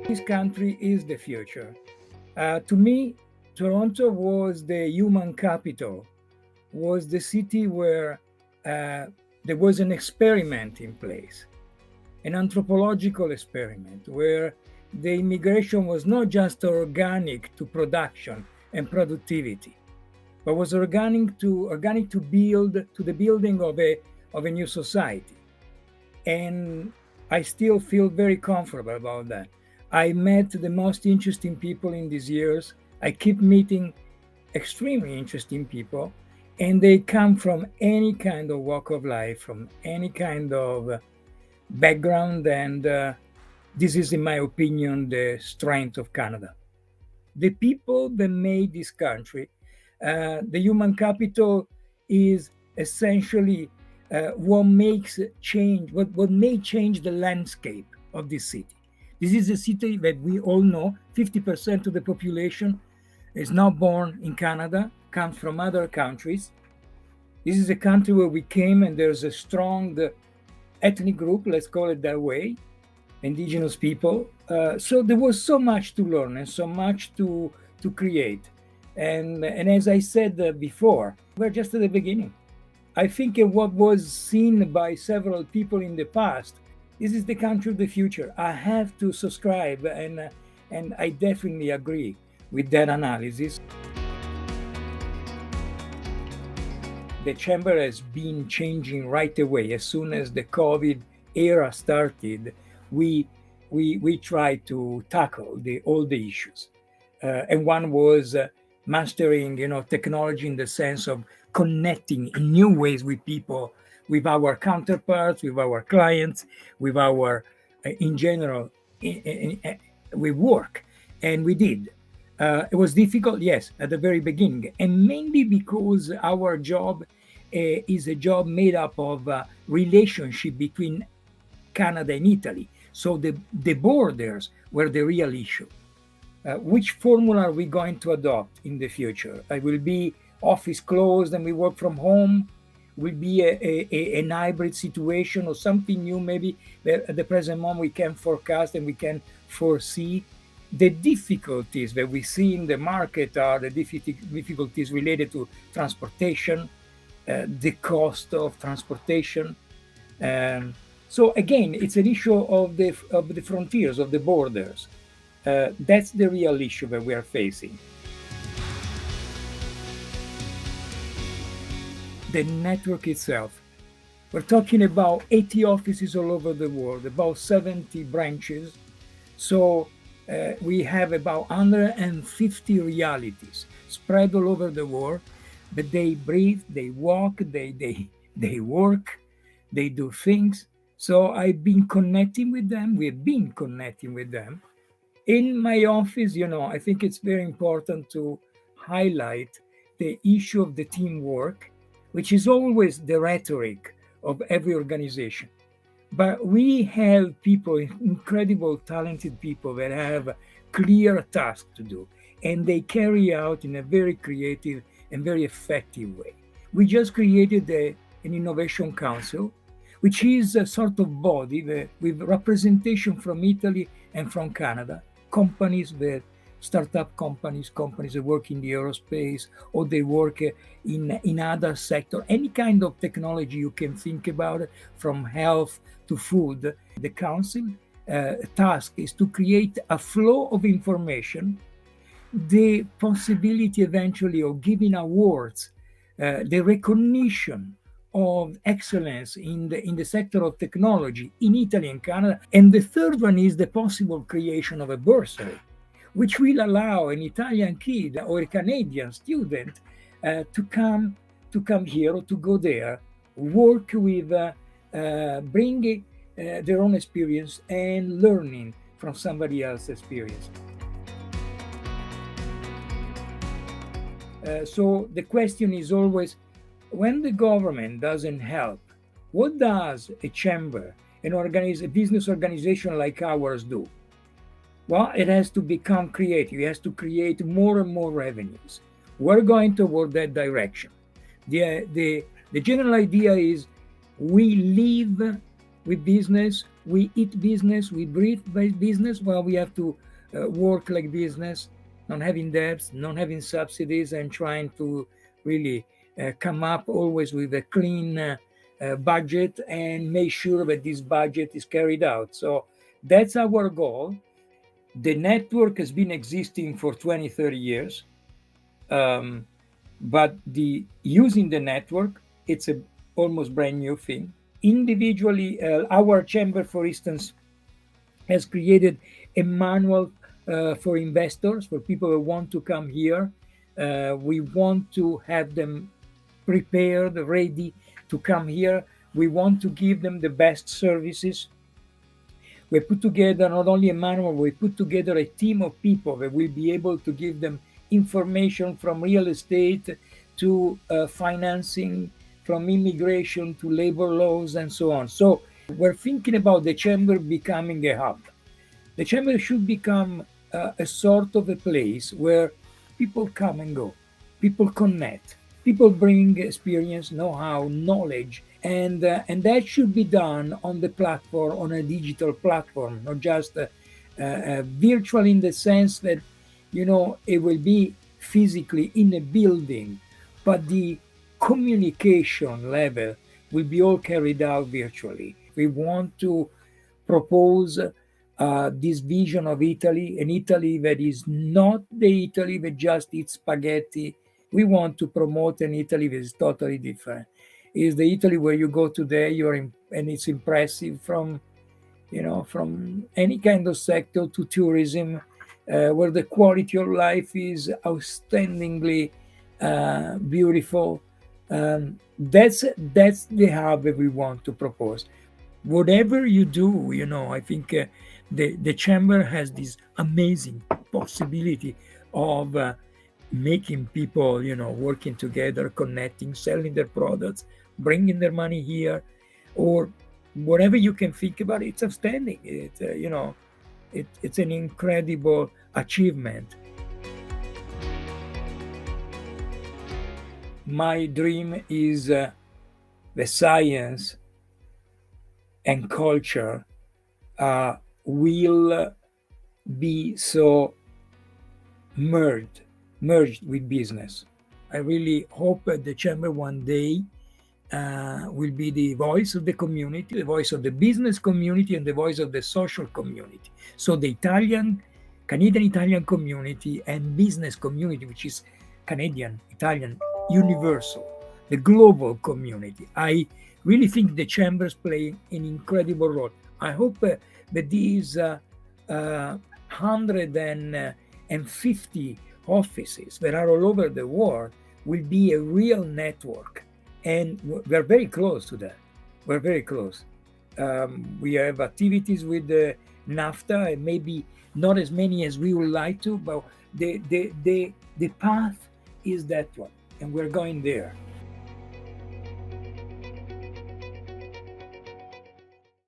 This country is the future. To me, Toronto was the human capital, was the city where there was an experiment in place, an anthropological experiment where the immigration was not just organic to production and productivity, but was organic to build to the building of a new society. And I still feel very comfortable about that. I met the most interesting people in these years. I keep meeting extremely interesting people, and they come from any kind of walk of life, from any kind of background, and this is, in my opinion, the strength of Canada. The people that made this country, the human capital is essentially what makes change, what may change the landscape of this city. This is a city that we all know 50% of the population is not born in Canada, comes from other countries. This is a country where we came, and there's a strong ethnic group, let's call it that way, indigenous people. So there was so much to learn and so much to create. And as I said before, we're just at the beginning. I think what was seen by several people in the past, this is the country of the future. I have to subscribe, and I definitely agree with that analysis. The chamber has been changing right away. As soon as the COVID era started, we tried to tackle all the issues, and one was mastering, technology in the sense of connecting in new ways with people, with our counterparts, with our clients, with our, in general, we work, and we did. It was difficult, yes, at the very beginning, and mainly because our job is a job made up of relationship between Canada and Italy. So the borders were the real issue. Which formula are we going to adopt in the future? It will be office closed and we work from home? Will be an hybrid situation or something new maybe that at the present moment we can forecast and we can foresee? The difficulties that we see in the market are the difficulties related to transportation, the cost of transportation. So again, it's an issue of the frontiers, of the borders. That's the real issue that we are facing. The network itself. We're talking about 80 offices all over the world, about 70 branches. So we have about 150 realities spread all over the world, but they breathe, they walk, they work, they do things. So I've been connecting with them. We've been connecting with them. In my office, I think it's very important to highlight the issue of the teamwork, which is always the rhetoric of every organization. But we have people, incredible, talented people that have clear tasks to do, and they carry out in a very creative and very effective way. We just created an innovation council, which is a sort of body with representation from Italy and from Canada, companies that startup companies that work in the aerospace or they work in other sector, any kind of technology you can think about, from health to food. The council task is to create a flow of information, the possibility eventually of giving awards, the recognition of excellence in the sector of technology in Italy and Canada. And the third one is the possible creation of a bursary, which will allow an Italian kid or a Canadian student to come here or to go there, work with, bring their own experience and learning from somebody else's experience. So the question is always, when the government doesn't help, what does a chamber, a business organization like ours do? Well, it has to become creative. It has to create more and more revenues. We're going toward that direction. The general idea is we live with business, we eat business, we breathe by business. Well, we have to work like business, not having debts, not having subsidies, and trying to really come up always with a clean budget and make sure that this budget is carried out. So that's our goal. The network has been existing for 20, 30 years. Um, but the using the network, it's a almost brand new thing. Individually, our chamber, for instance, has created a manual for investors, for people who want to come here. We want to have them prepared, ready to come here. We want to give them the best services. We put together not only a manual, we put together a team of people that will be able to give them information from real estate to financing, from immigration to labor laws, and so on. So we're thinking about the chamber becoming a hub. The chamber should become a sort of a place where people come and go, people connect, people bring experience, know-how, knowledge, and that should be done on the platform, on a digital platform, not just virtual in the sense that it will be physically in a building, but the communication level will be all carried out virtually. We want to propose this vision of Italy, an Italy that is not the Italy that just eats spaghetti. We want to promote an Italy that is totally different. Is the Italy where you go today, and it's impressive from any kind of sector to tourism, where the quality of life is outstandingly beautiful. That's the hub that we want to propose. Whatever you do, I think the chamber has this amazing possibility of making people, working together, connecting, selling their products, bringing their money here, or whatever you can think about. It's outstanding. It's an incredible achievement. My dream is the science and culture will be so merged with business. I really hope that the chamber one day will be the voice of the community, the voice of the business community, and the voice of the social community. So the Canadian Italian community and business community, which is Canadian, Italian, universal, the global community. I really think the chambers play an incredible role. I hope that these 150 offices that are all over the world will be a real network. And we're very close to that. We're very close. We have activities with the NAFTA, and maybe not as many as we would like to, but the path is that one, and we're going there.